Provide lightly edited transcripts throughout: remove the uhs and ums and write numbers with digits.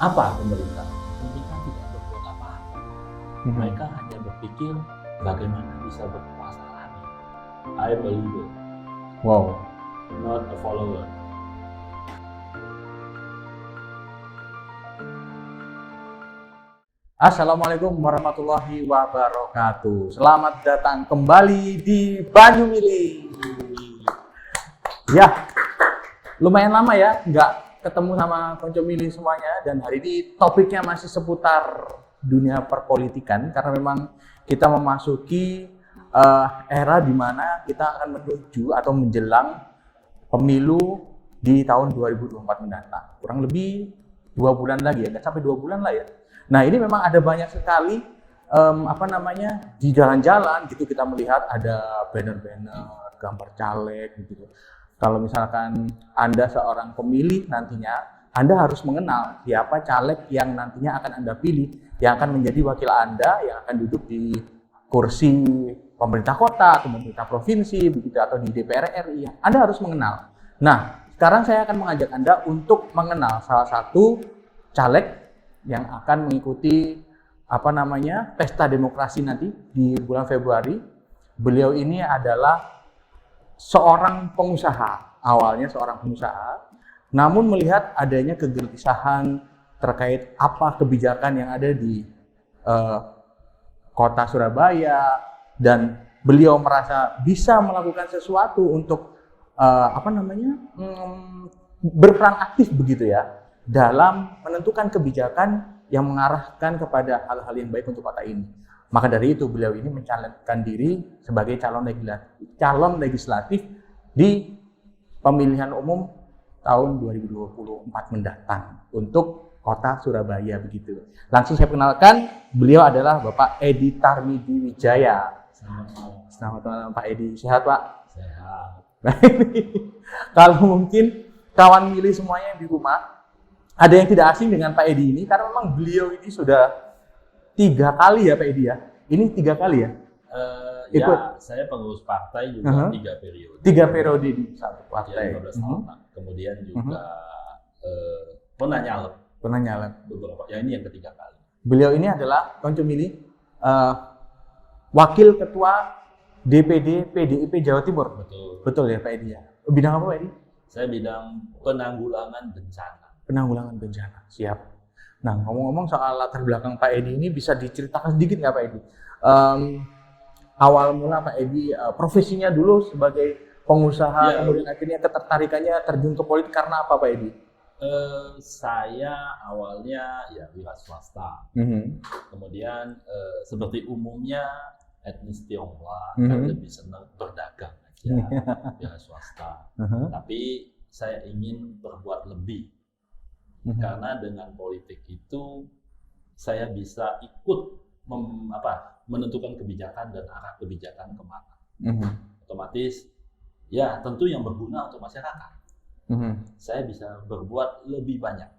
Apa pemerintah? Pemerintah tidak berbuat apa-apa. Mereka hanya berpikir bagaimana bisa berkuasa lagi. I am a leader, Wow. not a follower. Assalamualaikum warahmatullahi wabarakatuh. Selamat datang kembali di Banyumili. Ya, lumayan lama ya nggak ketemu sama konco mili semuanya, dan hari ini topiknya masih seputar dunia perpolitikan karena memang kita memasuki era di mana kita akan menuju atau menjelang pemilu di tahun 2024 mendatang. Kurang lebih 2 bulan lagi ya, nggak sampai 2 bulan lah ya. Nah, ini memang ada banyak sekali di jalan-jalan gitu kita melihat ada banner-banner gambar caleg gitu. Kalau misalkan Anda seorang pemilih nantinya, Anda harus mengenal siapa caleg yang nantinya akan Anda pilih, yang akan menjadi wakil Anda, yang akan duduk di kursi pemerintah kota atau pemerintah provinsi begitu, atau di DPR RI. Anda harus mengenal. Nah, sekarang saya akan mengajak Anda untuk mengenal salah satu caleg yang akan mengikuti pesta demokrasi nanti di bulan Februari. Beliau ini adalah seorang pengusaha, awalnya seorang pengusaha, namun melihat adanya kegelisahan terkait apa kebijakan yang ada di kota Surabaya, dan beliau merasa bisa melakukan sesuatu untuk berperan aktif begitu ya dalam menentukan kebijakan yang mengarahkan kepada hal-hal yang baik untuk kota ini. Maka dari itu beliau ini mencalonkan diri sebagai calon legislatif di pemilihan umum tahun 2024 mendatang untuk kota Surabaya begitu. Langsung saya kenalkan, beliau adalah Bapak Edi Tarmidi Wijaya. Selamat malam Pak Edi. Sehat Pak? Sehat. Kalau mungkin kawan milih semuanya di rumah, ada yang tidak asing dengan Pak Edi ini karena memang beliau ini sudah 3 kali ya Pak Edi ya. Ini 3 kali ya? Ya, saya pengurus partai juga 3 periode. 3 periode di satu partai. 15 tahun. Kemudian juga pernah nyalek beberapa. Ya, ini yang ketiga kali. Beliau ini adalah konco mili wakil ketua DPD PDIP Jawa Timur. Betul ya Pak Edi ya. Bidang apa Pak Edi? Saya bidang penanggulangan bencana. Penanggulangan bencana. Siap. Nah, ngomong-ngomong soal latar belakang Pak Edi ini, bisa diceritakan sedikit nggak Pak Edi? Awal mula Pak Edi profesinya dulu sebagai pengusaha, kemudian akhirnya ketertarikannya terjun ke politik karena apa Pak Edi? Saya awalnya ya wira swasta. Kemudian seperti umumnya etnis Tionghoa kan lebih senang berdagang aja, wira swasta. Tapi saya ingin berbuat lebih. Karena dengan politik itu saya bisa ikut menentukan kebijakan dan arah kebijakan kemana. Otomatis ya tentu yang berguna untuk masyarakat. Saya bisa berbuat lebih banyak.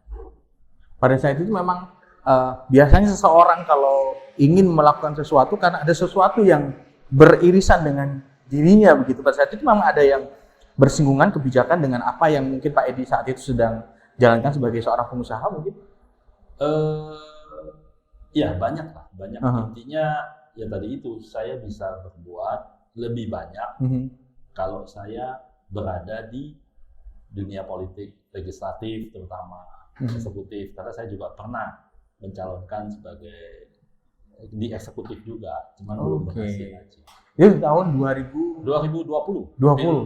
Pada saat itu memang biasanya seseorang kalau ingin melakukan sesuatu karena ada sesuatu yang beririsan dengan dirinya begitu. Pada saat itu memang ada yang bersinggungan kebijakan dengan apa yang mungkin Pak Edi saat itu sedang jalankan sebagai seorang pengusaha mungkin? Ya banyak lah, banyak. Intinya ya tadi itu, saya bisa berbuat lebih banyak kalau saya berada di dunia politik legislatif, terutama eksekutif, karena saya juga pernah mencalonkan sebagai di eksekutif juga, cuman belum berhasil aja. Itu tahun 2020.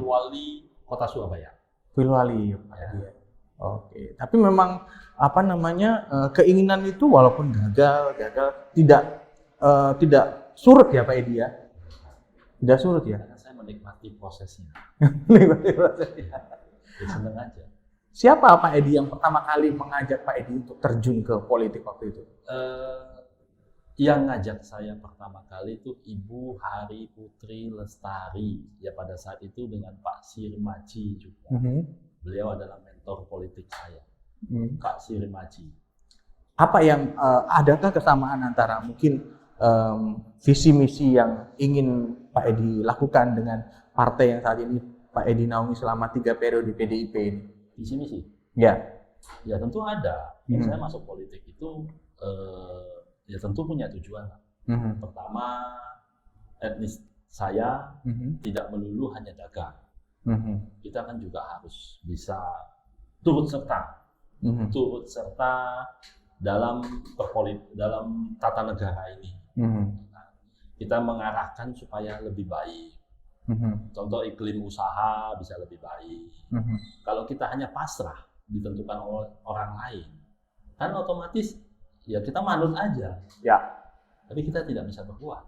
Wali Kota Surabaya. Pilwali. Ya. Oke, tapi memang keinginan itu walaupun gagal tidak surut ya Pak Edi ya? Tidak surut ya? Karena saya menikmati prosesnya. Menikmati prosesnya. Ya, seneng aja. Siapa Pak Edi yang pertama kali mengajak Pak Edi untuk terjun ke politik waktu itu? Yang ngajak saya pertama kali itu Ibu Hari Putri Lestari. Ya pada saat itu dengan Pak Sirmaji juga. Beliau adalah mentor politik saya, Kak Sirmaji. Apa yang adakah kesamaan antara mungkin visi misi yang ingin Pak Edi lakukan dengan partai yang saat ini Pak Edi naungi selama 3 periode PDIP ini? Visi misi? Ya. Ya tentu ada. Saya masuk politik itu ya tentu punya tujuan. Pertama, etnis saya tidak melulu hanya dagang. Kita kan juga harus bisa turut serta dalam tata negara ini. Kita mengarahkan supaya lebih baik. Contoh iklim usaha bisa lebih baik. Kalau kita hanya pasrah ditentukan oleh orang lain, kan otomatis ya kita manut aja. Ya. Tapi kita tidak bisa berbuat.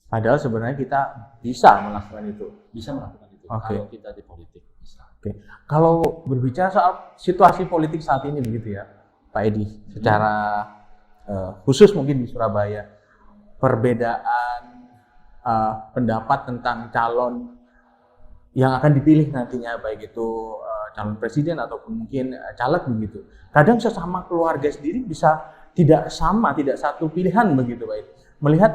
Padahal sebenarnya kita bisa melakukan itu. Bisa melakukan itu. Okay. Kalau kita di politik bisa. Oke. Kalau berbicara soal situasi politik saat ini begitu ya, Pak Edi, secara khusus mungkin di Surabaya, perbedaan pendapat tentang calon yang akan dipilih nantinya, baik itu calon presiden ataupun mungkin caleg begitu. Kadang sesama keluarga sendiri bisa tidak sama, tidak satu pilihan begitu, Pak Edi. Melihat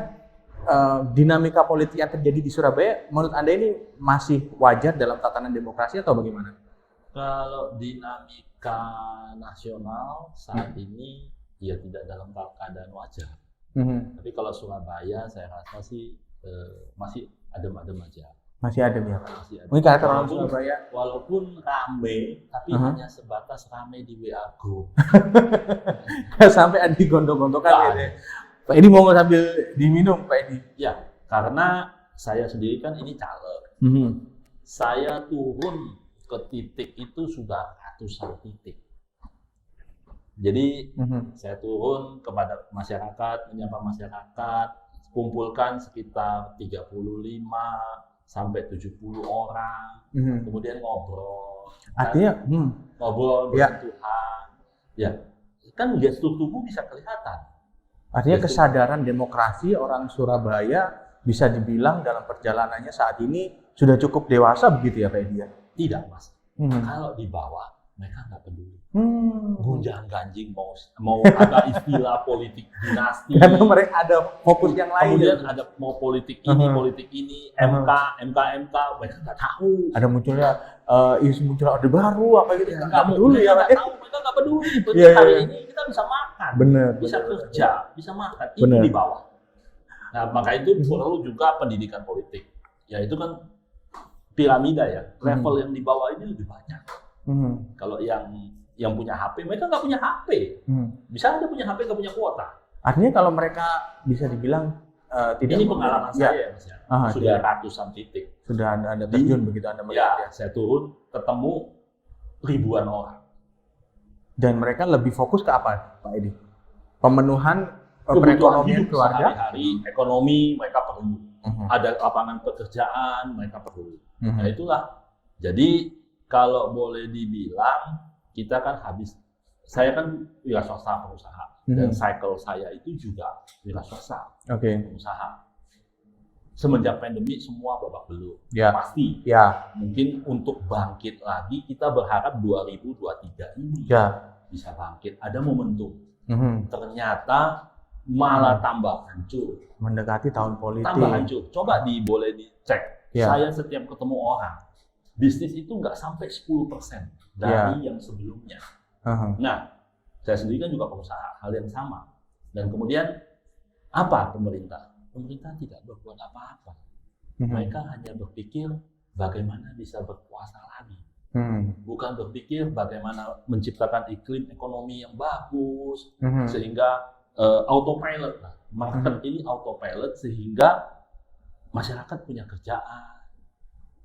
dinamika politik yang terjadi di Surabaya, menurut Anda ini masih wajar dalam tatanan demokrasi atau bagaimana? Kalau dinamika nasional saat ini ya tidak dalam keadaan wajar. Tapi kalau Surabaya saya rasa sih masih adem-adem aja. Masih adem ya, Pak? Masih adem. Mungkin karena orang Surabaya. Walaupun rame, tapi hanya sebatas rame di WA Group. Sampai ada gondok-gondokan gitu ya. Pak Edi mau sambil diminum, Pak Edi? Ya, karena saya sendiri kan ini caleg. Saya turun ke titik itu sudah ratusan titik. Jadi saya turun kepada masyarakat, menyapa masyarakat, kumpulkan sekitar 35 sampai 70 orang, kemudian ngobrol. Artinya ngobrol dengan Tuhan. Ya, kan gestur tubuh bisa kelihatan. Artinya kesadaran demokrasi orang Surabaya bisa dibilang dalam perjalanannya saat ini sudah cukup dewasa begitu ya, Pak Edi? Tidak, Mas. Kalau di bawah mereka nggak peduli. Gunjang ganjing mau ada istilah politik dinasti. Karena mereka ada fokus yang lain. Kemudian ada mau politik ini, MK, mereka nggak tahu. Ada munculnya muncul orde baru apa gitu. Nggak peduli ya, Pak. Mereka nggak peduli. Hari ini kita bisa makan, bisa kerja, bisa makan. Itu di bawah. Nah, maka itu perlu juga pendidikan politik. Ya itu kan piramida ya. Level yang di bawah ini lebih banyak. Kalau yang punya HP, mereka nggak punya HP. Bisa ada punya HP, nggak punya kuota. Artinya kalau mereka bisa dibilang tidak. Ini pengalaman saya, Mas ya. Sudah ratusan titik. Sudah Anda terjun begitu Anda melihat. Ya, saya turun, ketemu ribuan orang. Dan mereka lebih fokus ke apa, Pak Edi? Pemenuhan perekonomian keluarga. Sehari-hari, ekonomi mereka perlu. Ada lapangan pekerjaan mereka perlu. Nah itulah. Jadi kalau boleh dibilang kita kan saya kan wira swasta pengusaha dan cycle saya itu juga wira swasta pengusaha. Semenjak pandemi semua babak belur, pasti. Mungkin untuk bangkit lagi kita berharap 2023 ini bisa bangkit. Ada momentum. Ternyata malah tambah hancur. Mendekati tahun politik. Tambah hancur. Coba boleh dicek. Saya setiap ketemu orang, bisnis itu nggak sampai 10% dari yang sebelumnya. Nah, saya sendiri kan juga pengusaha, hal yang sama. Dan kemudian apa pemerintah? Pemerintah tidak berbuat apa-apa. Mereka hanya berpikir bagaimana bisa berkuasa lagi. Bukan berpikir bagaimana menciptakan iklim ekonomi yang bagus, sehingga autopilot. Market ini autopilot sehingga masyarakat punya kerjaan,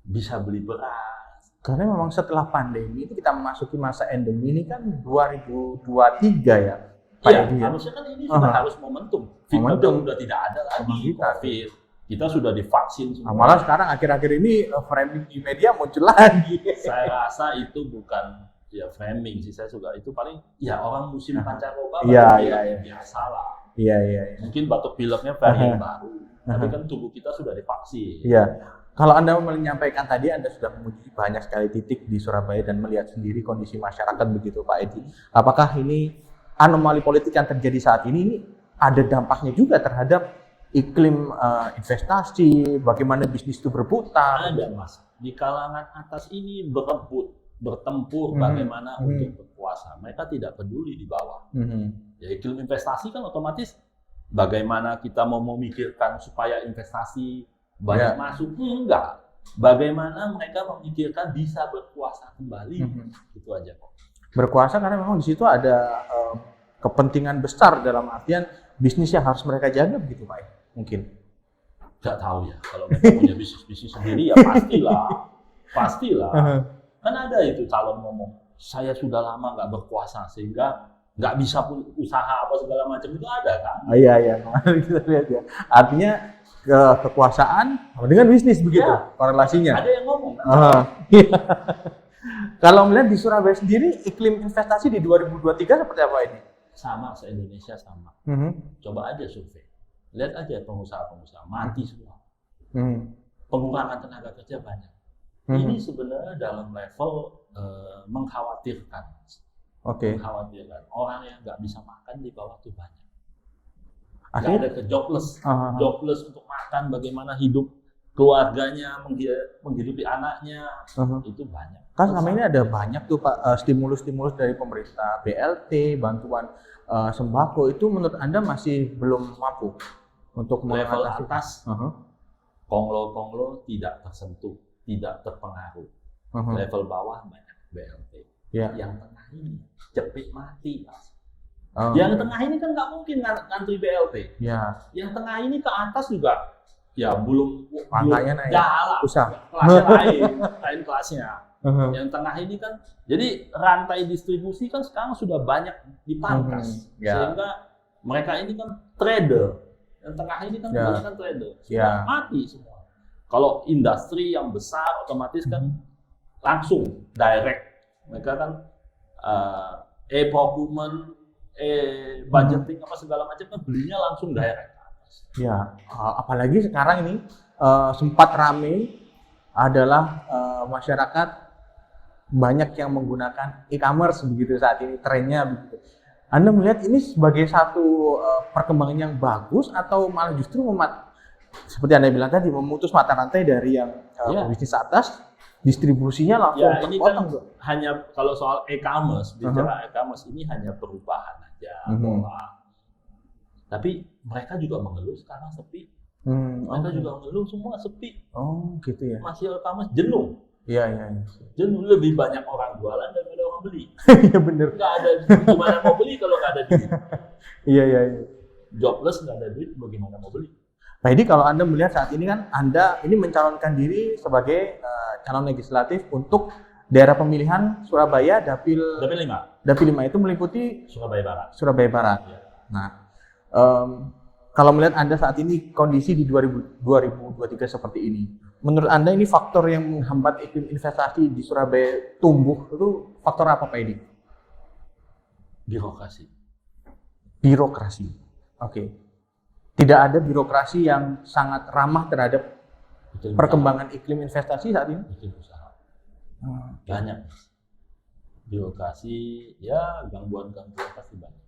bisa beli beras. Karena memang setelah pandemi itu kita memasuki masa endemi ini kan 2023 ya. Iya, harusnya kan ini sudah harus momentum. Udah tidak ada lagi COVID. Kita sudah divaksin semua. Malah sekarang akhir-akhir ini framing di media muncul lagi. Saya rasa itu bukan framing sih, saya juga itu paling orang musim pancaroba biasa lah. Iya. Mungkin batuk pileknya varian baru. Tapi kan tubuh kita sudah divaksin. Iya. Kalau Anda menyampaikan tadi, Anda sudah menguji banyak sekali titik di Surabaya dan melihat sendiri kondisi masyarakat begitu, Pak Edi. Apakah ini anomali politik yang terjadi saat ini ada dampaknya juga terhadap iklim investasi, bagaimana bisnis itu berputar? Ada, Mas. Di kalangan atas ini berebut bertempur bagaimana untuk berkuasa. Mereka tidak peduli di bawah. Ya, iklim investasi kan otomatis bagaimana kita mau memikirkan supaya investasi banyak masuk, enggak. Bagaimana mereka memikirkan bisa berkuasa kembali, itu aja kok. Berkuasa karena memang di situ ada kepentingan besar dalam artian bisnis yang harus mereka jaga begitu Pak? Mungkin. Nggak tahu ya, kalau mereka punya bisnis sendiri ya pastilah. Kan ada itu calon ngomong, saya sudah lama nggak berkuasa sehingga nggak bisa pun usaha apa segala macam, itu ada kan? Iya, kita lihat ya. Artinya kekuasaan dengan bisnis begitu korelasinya. Ada yang ngomong kan? Kalau melihat di Surabaya sendiri, iklim investasi di 2023 seperti apa ini? Sama, se-Indonesia sama. Coba aja survei. Lihat aja pengusaha-pengusaha, mati semua. Pengurangan tenaga kerja banyak. Ini sebenarnya dalam level mengkhawatirkan. Mengkhawatirkan. Orang yang nggak bisa makan di bawah itu banyak. Nggak ada ke jobless. Jobless untuk makan, bagaimana hidup keluarganya, menghidupi anaknya, itu banyak. Kan selama ini ada banyak tuh Pak stimulus-stimulus dari pemerintah, BLT, bantuan sembako, itu menurut Anda masih belum mampu untuk level atas. Konglo-konglo tidak tersentuh, tidak terpengaruh. Level bawah banyak BLT. Yang tengah ini cepet mati, Mas. Yang tengah ini kan nggak mungkin ngantri BLT. Yang tengah ini ke atas juga ya belum naik. Usah. Kelasnya lain kelasnya. Yang tengah ini kan, jadi rantai distribusi kan sekarang sudah banyak dipangkas, sehingga mereka ini kan trader. Yang tengah ini kan kebanyakan trader, sudah mati semua. Kalau industri yang besar otomatis kan langsung direct, mereka kan procurement, budgeting apa segala macam kan belinya langsung direct. Apalagi sekarang ini sempat rame adalah masyarakat banyak yang menggunakan e-commerce begitu saat ini trennya begitu. Anda melihat ini sebagai satu perkembangan yang bagus atau malah justru seperti Anda bilang tadi memutus mata rantai dari yang bisnis atas, distribusinya langsung terpotong. Ini kan hanya kalau soal e-commerce, bicara e-commerce ini hanya perubahan aja pola. Tapi mereka juga mengeluh sekarang sepi. Mereka juga mengeluh semua sepi. Gitu ya. Masih e-commerce jenuh. Jenuh, lebih banyak orang jualan daripada orang beli. Iya benar. Nggak ada gimana mau beli kalau nggak ada duit. Iya. Jobless nggak ada duit, bagaimana mau beli? Pak Edi, kalau Anda melihat saat ini kan Anda ini mencalonkan diri sebagai calon legislatif untuk daerah pemilihan Surabaya Dapil 5. Dapil 5 itu meliputi Surabaya Barat. Nah, kalau melihat Anda saat ini kondisi di 2023 seperti ini, menurut Anda ini faktor yang menghambat iklim investasi di Surabaya tumbuh itu faktor apa Pak Edi? Birokrasi. Oke. Tidak ada birokrasi yang sangat ramah terhadap perkembangan iklim investasi saat ini? Banyak. Birokrasi, gangguan-gangguan pasti banyak.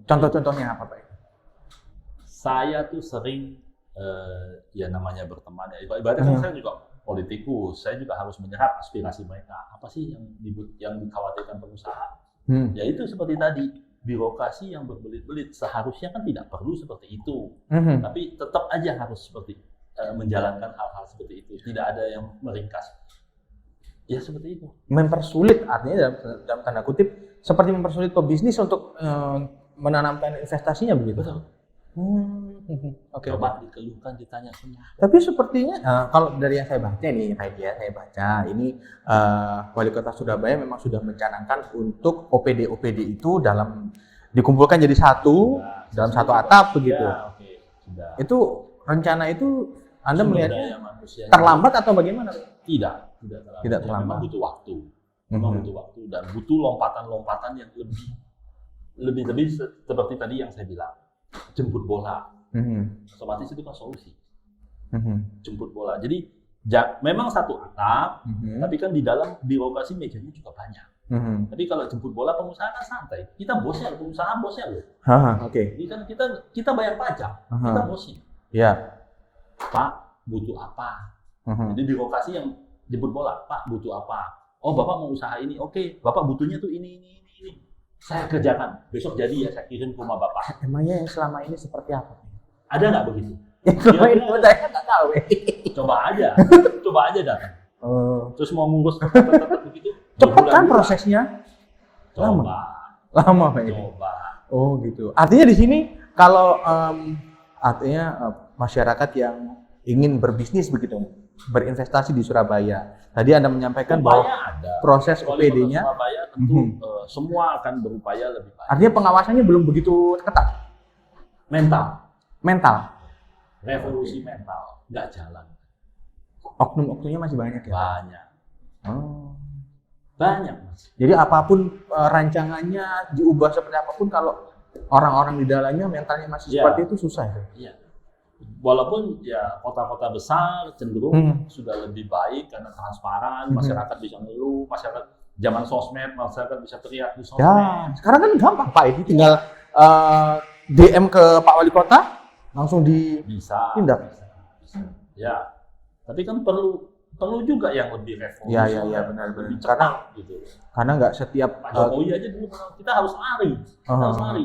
Contoh-contohnya apa Pak Edi? Saya tuh sering namanya berteman ya. Ibaratnya saya juga politikus, saya juga harus menyerap aspirasi mereka. Apa sih yang dikhawatirkan pengusaha? Ya itu seperti tadi, birokrasi yang berbelit-belit seharusnya kan tidak perlu seperti itu. Tapi tetap aja harus menjalankan hal-hal seperti itu. Tidak ada yang meringkas. Ya seperti itu. Mempersulit artinya dalam tanda kutip seperti mempersulit pebisnis untuk menanamkan investasinya begitu. Betul. Coba dikeluhkan, ditanya semua. Tapi sepertinya kalau dari yang saya baca nih, saya baca ini Wali Kota Surabaya memang sudah mencanangkan untuk OPD itu dikumpulkan jadi satu dalam satu atap begitu. Sudah. Itu rencana itu Anda melihatnya terlambat atau bagaimana? Tidak terlambat. Memang butuh waktu. Butuh waktu dan butuh lompatan-lompatan yang lebih seperti tadi yang saya bilang. Jemput bola, otomatis itu kan solusi. Jemput bola. Jadi memang satu atap, tapi kan di dalam birokrasi mejanya juga banyak. Tapi kalau jemput bola pengusaha kan santai. Kita bosnya, pengusaha bosnya loh. Ini kan kita bayar pajak, kita bosnya. Pak butuh apa? Jadi birokrasi yang jemput bola, Pak butuh apa? Oh, Bapak mau usaha ini, oke. Bapak butuhnya tuh ini. Saya kerjakan. Besok jadi ya, saya kirim ke rumah Bapak. Emangnya yang selama ini seperti apa? Ada nggak begitu? Yang selama ini saya nggak tahu. Coba aja datang. Oh. Terus mau ngurus begitu. Cepat kan prosesnya? Lama Pak ini. Coba. Oh gitu. Artinya di sini kalau masyarakat yang ingin berbisnis begitu, berinvestasi di Surabaya. Tadi Anda menyampaikan bahwa proses OPD-nya Surabaya tentu semua akan berupaya lebih baik. Artinya pengawasannya belum begitu ketat. Mental. Revolusi mental nggak jalan. Oknum-oknumnya masih banyak ya? Banyak. Oh. Banyak, Mas. Jadi apapun rancangannya diubah seperti apapun, kalau orang-orang di dalamnya mentalnya masih seperti itu susah ya? Iya. Walaupun ya kota-kota besar cenderung sudah lebih baik karena transparan, masyarakat bisa ngeluh, masyarakat zaman sosmed, masyarakat bisa teriak di sosmed. Ya, sekarang kan gampang Pak, ini tinggal DM ke Pak Wali Kota, langsung ditindak. Bisa. Ya, tapi kan perlu juga yang lebih revolusi. Ya, benar. Cepat, gitu. Karena nggak setiap Pak Jokowi aja dulu kita harus lari,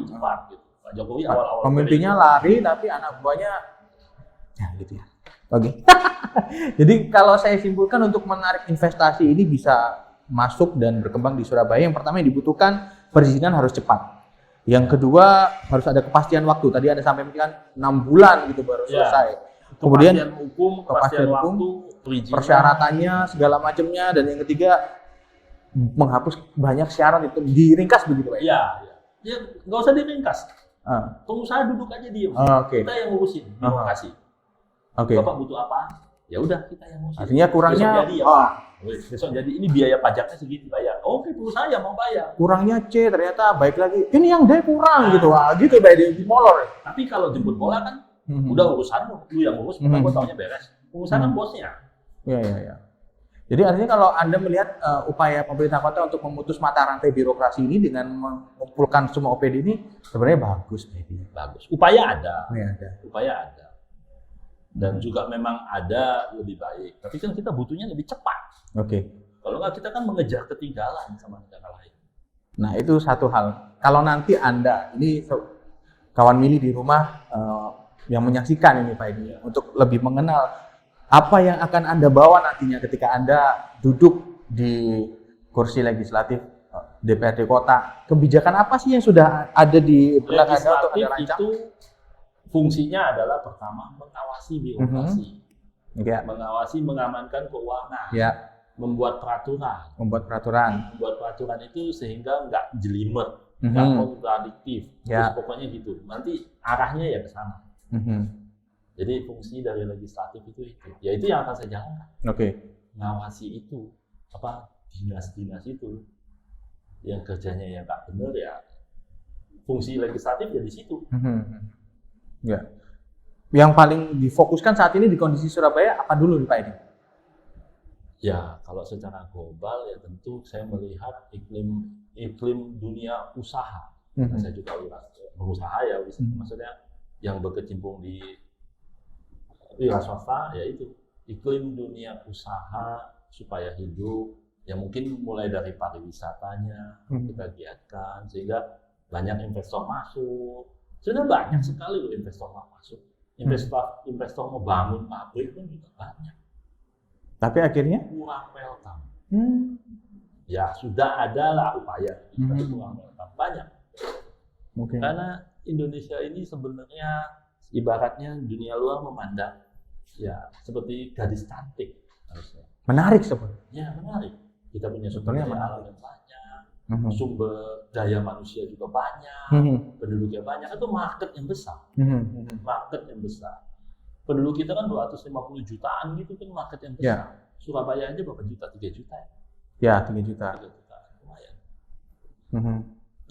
cepat gitu. Pak Jokowi awal-awal pemimpinnya lari, tapi anak buahnya ya gitu ya. Oke. Jadi kalau saya simpulkan, untuk menarik investasi ini bisa masuk dan berkembang di Surabaya, yang pertama yang dibutuhkan perizinan harus cepat. Yang kedua harus ada kepastian waktu. Tadi Anda sampaikan 6 bulan gitu baru selesai. Kemudian kepastian waktu, persyaratannya segala macamnya, dan yang ketiga menghapus banyak syarat itu, diringkas begitu Pak. Iya. Ya nggak usah diringkas. Pengusaha duduk aja diem. Kita yang ngurusin birokrasi. Bapak butuh apa? Ya udah kita yang ngurusin. Artinya kurangnya besok jadi ini biaya pajaknya segitu bayar. Oke, pengusaha yang mau bayar. Kurangnya C, ternyata baik lagi. Ini yang D kurang gitu. Gitu di molor. Tapi kalau jemput bola kan udah urusan lu yang ngurus, gue taunya beres. Pengusaha kan bosnya. Iya. Jadi artinya kalau Anda melihat upaya pemerintah kota untuk memutus mata rantai birokrasi ini dengan mengumpulkan semua OPD ini, sebenarnya bagus. Bagus. Upaya ada. Upaya ada. Dan juga memang ada lebih baik. Tapi kan kita butuhnya lebih cepat. Kalau nggak, kita kan mengejar ketinggalan sama negara lain. Nah itu satu hal. Kalau nanti Anda, ini kawan Mili di rumah yang menyaksikan ini Pak Edi, untuk lebih mengenal apa yang akan Anda bawa nantinya ketika Anda duduk di kursi legislatif DPRD Kota. Kebijakan apa sih yang sudah ada di benak Anda untuk Anda rancang? Itu fungsinya adalah pertama mengawasi birokrasi, mengawasi, mengamankan keuangan, membuat peraturan. Membuat peraturan itu sehingga nggak jelimet, nggak kontradiktif. Terus pokoknya gitu. Nanti arahnya ya ke sana. Jadi fungsi dari legislatif itu, ya itu yang akan saya jalankan. Ngawasi itu, dinas-dinas itu, yang kerjanya yang nggak benar ya, fungsi legislatif ya di situ. Ya. Yang paling difokuskan saat ini di kondisi Surabaya apa dulu Pak Edi? Ya, kalau secara global ya tentu saya melihat iklim dunia usaha. Karena saya juga berusaha ya, maksudnya yang berkecimpung di wira swasta, yaitu iklim dunia usaha supaya hidup. Ya mungkin mulai dari pariwisatanya kita giatkan sehingga banyak investor masuk. Sudah banyak sekali loh investor masuk. Investor mau bangun pabrik pun juga banyak. Tapi akhirnya kurang welcome. Ya sudah ada lah upaya, tapi kurang welcome. Banyak. Karena Indonesia ini sebenarnya ibaratnya dunia luar memandang ya seperti gadis cantik harusnya. Menarik sebenarnya. Ya menarik. Kita punya sumber daya alam yang banyak, sumber daya manusia juga banyak, penduduknya banyak, itu market yang besar. Market yang besar. Penduduk kita kan 250 jutaan gitu kan, market yang besar. Surabaya aja berapa juta? 3 juta ya? Ya, 3 juta. 3 juta, lumayan.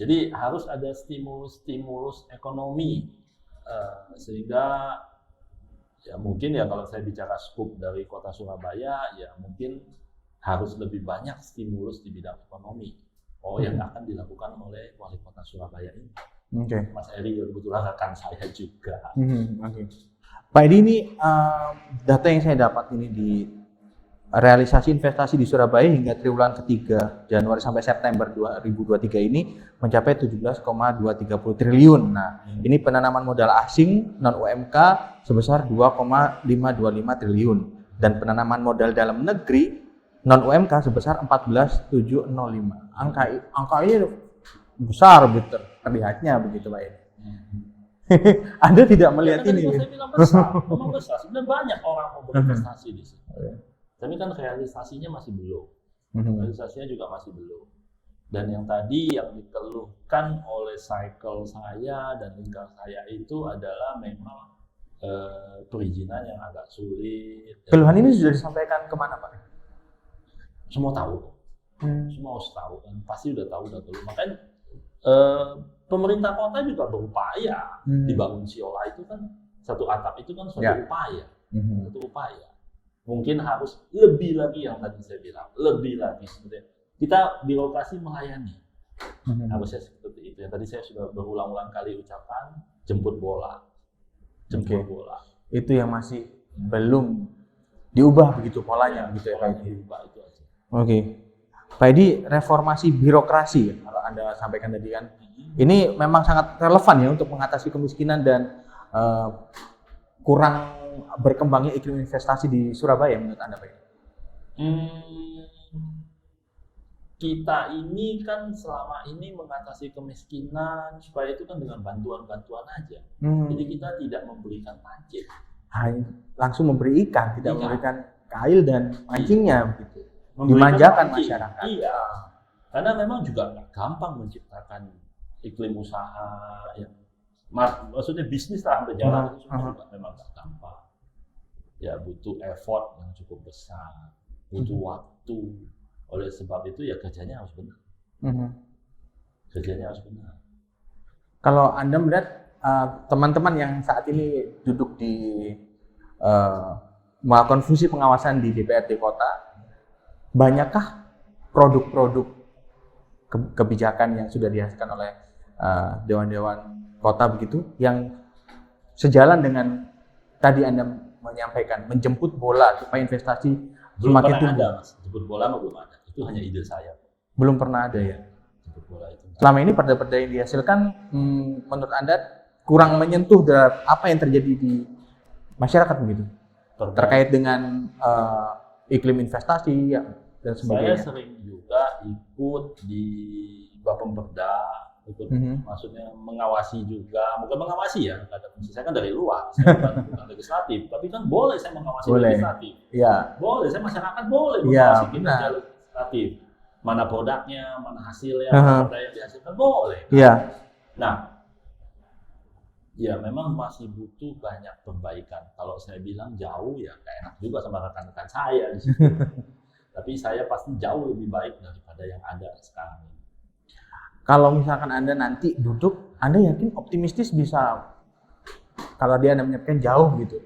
Jadi harus ada stimulus ekonomi sehingga ya mungkin ya kalau saya bicara skup dari kota Surabaya ya mungkin harus lebih banyak stimulus di bidang ekonomi. Yang akan dilakukan oleh wali kota Surabaya ini. Mas Eri kebetulan rekan saya juga. Pak Edi, ini data yang saya dapat ini di realisasi investasi di Surabaya hingga triwulan ketiga Januari sampai September 2023 ini mencapai 17,230 triliun. Nah, ini penanaman modal asing non UMK sebesar 2,525 triliun dan penanaman modal dalam negeri non UMK sebesar 14,705. Angka ini besar begitu terlihatnya begitu Pak. Anda tidak melihat ini. Saya bilang besar, memang besar. Sebenarnya banyak orang mau berinvestasi di sini. Tapi kan realisasinya masih belum. Realisasinya juga masih belum. Dan yang tadi yang dikeluhkan oleh cycle saya dan lingkar saya itu adalah memang perizinan yang agak sulit. Keluhan ini sudah disampaikan kemana Pak? Semua tahu. Semua harus tahu kan. Pasti udah tahu udah dulu. Makanya pemerintah kota juga berupaya dibangun Siola itu kan satu atap itu kan suatu upaya. Satu upaya. Mungkin harus lebih lagi yang tadi saya bilang, lebih lagi sebenarnya. Kita birokrasi melayani. Harusnya seperti itu. Yang tadi saya sudah berulang-ulang kali ucapkan, jemput bola. Jemput bola. Itu yang masih belum diubah begitu polanya gitu ya Pak Edi. Oke. Pak Edi, reformasi birokrasi kalau Anda sampaikan tadi kan. Ini memang sangat relevan ya untuk mengatasi kemiskinan dan kurang berkembangnya iklim investasi di Surabaya menurut Anda Pak? Kita ini kan selama ini mengatasi kemiskinan supaya itu kan dengan bantuan-bantuan aja. Jadi kita tidak memberikan pancing. Langsung memberi ikan, tidak memberikan kail dan mancingnya begitu. Dimanjakan masyarakat. Iya. Karena memang juga nggak gampang menciptakan iklim usaha yang maksudnya bisnis lah berjalan itu juga memang nggak gampang. Ya butuh effort yang cukup besar, butuh waktu. Oleh sebab itu ya kerjanya harus benar. Kerjanya harus benar. Kalau Anda melihat teman-teman yang saat ini duduk di melakukan fungsi pengawasan di DPRD Kota, banyakkah produk-produk kebijakan yang sudah dihasilkan oleh dewan-dewan kota begitu yang sejalan dengan tadi Anda menyampaikan menjemput bola supaya investasi semakin tumbuh? Ada, Mas. Jemput bola belum ada. Itu hanya ide saya. Belum pernah ada ya. Jemput bola itu. Selama ini perda-perda yang dihasilkan menurut Anda kurang menyentuh apa yang terjadi di masyarakat begitu? Terkait dengan iklim investasi dan sebagainya. Saya sering juga ikut di Bapemperda, ikut maksudnya mengawasi juga, bukan mengawasi ya, ada fungsi saya kan dari luar, saya bukan legislatif, tapi kan boleh saya mengawasi legislatif. Iya. Boleh, saya masyarakat boleh mengawasi kinerja legislatif. Mana produknya, mana hasilnya, mana produk yang dihasilkan boleh. Iya. Nah, ya memang masih butuh banyak perbaikan. Kalau saya bilang jauh ya nggak enak juga sama rekan-rekan saya di situ. Tapi saya pasti jauh lebih baik daripada yang ada sekarang ini. Kalau misalkan Anda nanti duduk, Anda yakin optimistis bisa, kalau dia Anda menyiapkan jauh gitu,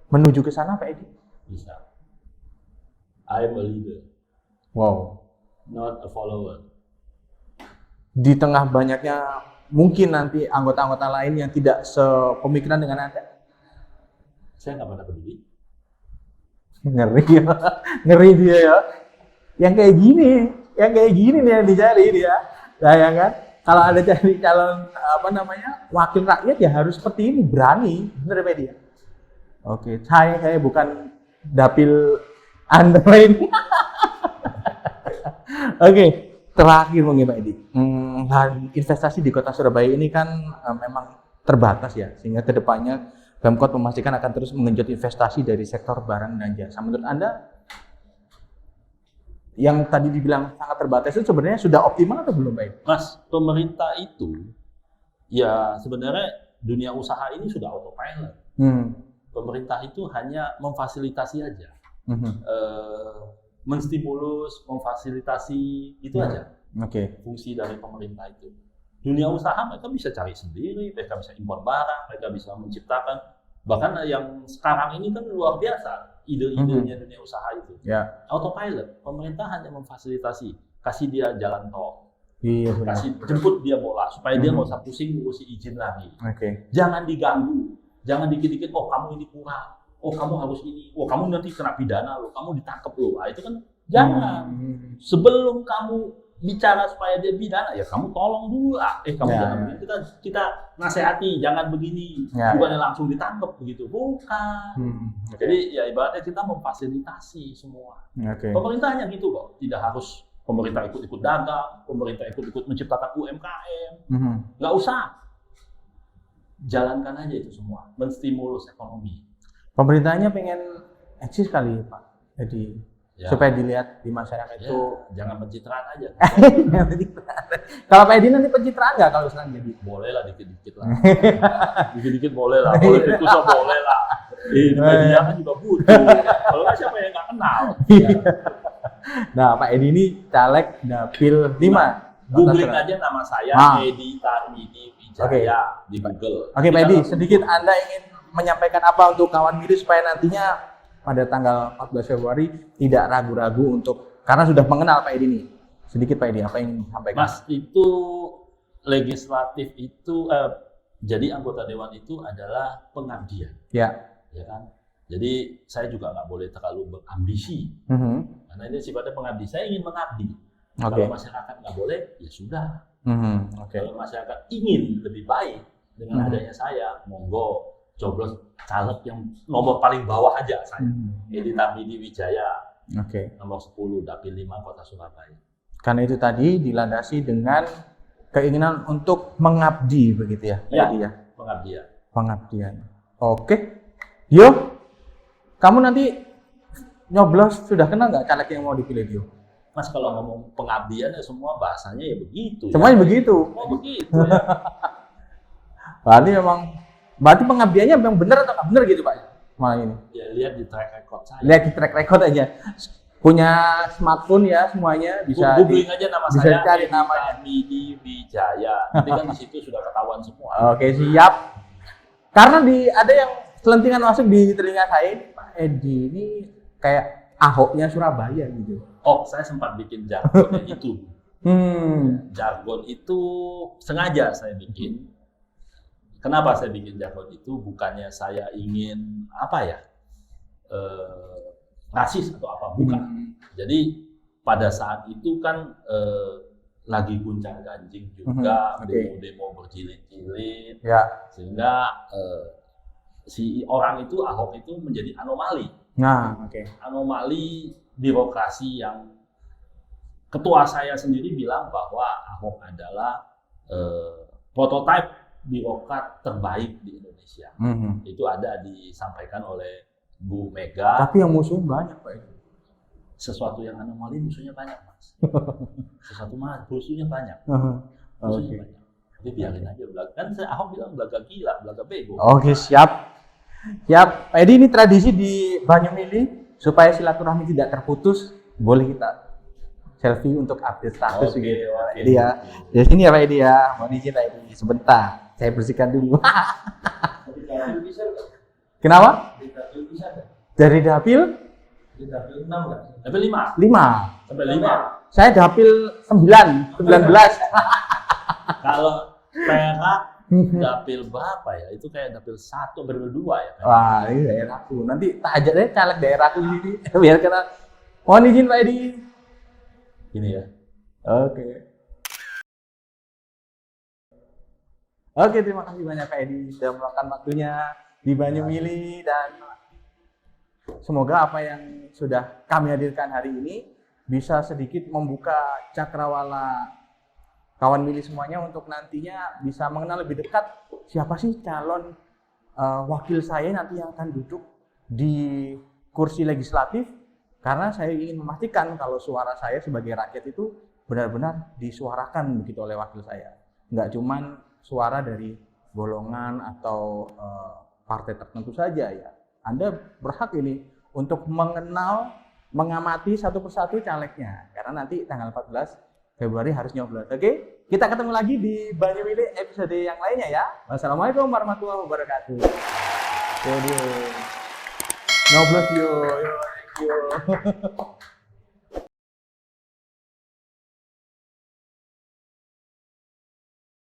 menuju ke sana Pak Edi? Bisa. I am a leader. Wow. Not a follower. Di tengah banyaknya mungkin nanti anggota-anggota lain yang tidak sepemikiran dengan Anda? Saya nggak pernah peduli. Ngeri ya, ngeri dia ya. Yang kayak gini nih yang dicari dia. Sayang kan? Kalau ada cari calon wakil rakyat ya harus seperti ini, berani, bener Pak Edi? Oke, saya bukan dapil Anda ini. Oke, terakhir mungkin Pak Edi. Investasi di Kota Surabaya ini kan memang terbatas ya, sehingga kedepannya Pemkot memastikan akan terus menggenjot investasi dari sektor barang dan jasa. Menurut Anda, yang tadi dibilang sangat terbatas itu sebenarnya sudah optimal atau belum, Pak? Mas, pemerintah itu ya sebenarnya dunia usaha ini sudah autopilot. Pemerintah itu hanya memfasilitasi aja, menstimulus, memfasilitasi itu aja. Fungsi dari pemerintah itu. Dunia usaha mereka bisa cari sendiri, mereka bisa impor barang, mereka bisa menciptakan. Bahkan yang sekarang ini kan luar biasa ide-idenya dunia usaha itu. Autopilot, pemerintah hanya memfasilitasi, kasih dia jalan tol, kasih jemput dia bola supaya dia nggak usah pusing ngurusi izin lagi. Jangan diganggu, jangan dikit-dikit, oh kamu ini kurang, oh kamu harus ini, oh kamu nanti kena pidana loh, kamu ditangkap loh. Nah, itu kan jangan. Sebelum kamu bicara supaya dia pidana, ya kamu tolong dulu kamu jangan begini, kita nasihati jangan begini, bukannya langsung ditangkap begitu, bukan. Jadi ya ibaratnya kita memfasilitasi semua. Pemerintahnya gitu kok, tidak harus pemerintah ikut-ikut dagang, pemerintah ikut-ikut menciptakan UMKM, nggak usah, jalankan aja itu semua, menstimulus ekonomi. Pemerintahnya pengen eksis kali Pak, jadi supaya dilihat di masyarakat itu. Jangan pencitraan aja. Kalau Pak Edi nanti pencitraan nggak kalau sekarang jadi? Boleh lah, dikit-dikit lah. Dikit-dikit boleh lah. Politik susah boleh lah. Media kan juga butuh. Kalau nggak siapa yang nggak kenal. Nah, Pak Edi ini caleg Dapil 5. Googling aja nama saya, Edi Tarmidi Wijaya di Google. Oke, Pak Edi, sedikit Anda ingin menyampaikan apa untuk kawan milih supaya nantinya pada tanggal 14 Februari tidak ragu-ragu untuk, karena sudah mengenal Pak Edi ini. Sedikit Pak Edi, apa yang ingin disampaikan? Mas, itu legislatif itu, jadi anggota dewan itu adalah pengabdian. Ya kan? Jadi saya juga nggak boleh terlalu berambisi. Karena ini sifatnya pengabdi, saya ingin mengabdi. Kalau masyarakat nggak boleh, ya sudah. Kalau masyarakat ingin lebih baik dengan adanya saya, monggo coblos caleg yang nomor paling bawah aja saya. Edi Tarmidi Wijaya. Nomor 10 Dapil 5 Kota Surabaya. Karena itu tadi dilandasi dengan keinginan untuk mengabdi begitu ya? Ya, pengabdian. Oke. Dio, kamu nanti nyoblos sudah kenal nggak caleg yang mau dipilih Dio? Mas, kalau ngomong pengabdian ya semua bahasanya ya begitu. Semuanya begitu. Oh begitu ya. Berarti pengabdiannya memang benar atau nggak benar gitu Pak? Malah ini. Ya lihat di track record saya. Lihat di track record aja. Punya smartphone ya semuanya bisa. Googling aja nama bisa saya. Cari namanya. Tarmidi Wijaya. Nanti kan di situ sudah ketahuan semua. Oke, siap. Karena ada yang selentingan masuk di telinga saya, Pak Edi ini kayak Ahoknya Surabaya gitu. Oh, saya sempat bikin jargon itu. Jargon itu sengaja saya bikin. Kenapa saya bikin jargon itu? Bukannya saya ingin rasis atau apa, bukan. Jadi pada saat itu kan lagi gunjang-ganjing juga, demo-demo berjilid-jilid, sehingga si orang itu, Ahok itu menjadi anomali. Anomali birokrasi yang ketua saya sendiri bilang bahwa Ahok adalah prototipe birokrat terbaik di Indonesia. Itu ada disampaikan oleh Bu Mega. Tapi yang musuh banyak Pak. Sesuatu yang anomali musuhnya banyak Mas. Musuhnya banyak. Musuhnya banyak. Tapi biarin aja. Kan Ahok bilang belaga gila, belaga bego. Oke, siap. Pak Edi, ini tradisi di Banyumili supaya silaturahmi tidak terputus. Boleh kita selfie untuk update status gitu. Ya. Di sini ya Pak Edi ya. Mohon izin Pak Edi sebentar. Saya bersihkan dulu. Kenapa? Dari Dapil? Dapil 6 kan? Dapil 5? 5. Sampai 5? Saya Dapil 19. Kalau perak Dapil berapa ya? Itu kayak Dapil 1 Dapil 2 ya? Wah, ini daerahku. Nanti tak ajak deh caleg daerahku di sini. Biar kenal. Mohon izin Pak Edi. Ini ya. Oke, terima kasih banyak Pak Edi sudah meluangkan waktunya di Banyumili, dan semoga apa yang sudah kami hadirkan hari ini bisa sedikit membuka cakrawala kawan milih semuanya untuk nantinya bisa mengenal lebih dekat siapa sih calon wakil saya nanti yang akan duduk di kursi legislatif, karena saya ingin memastikan kalau suara saya sebagai rakyat itu benar-benar disuarakan begitu oleh wakil saya, nggak cuman suara dari golongan atau partai tertentu saja ya. Anda berhak ini untuk mengenal, mengamati satu persatu calegnya, karena nanti tanggal 14 Februari harus nyoblos. Oke, kita ketemu lagi di Banyumili episode yang lainnya ya. Wassalamualaikum warahmatullahi wabarakatuh. Nyoblos yuk.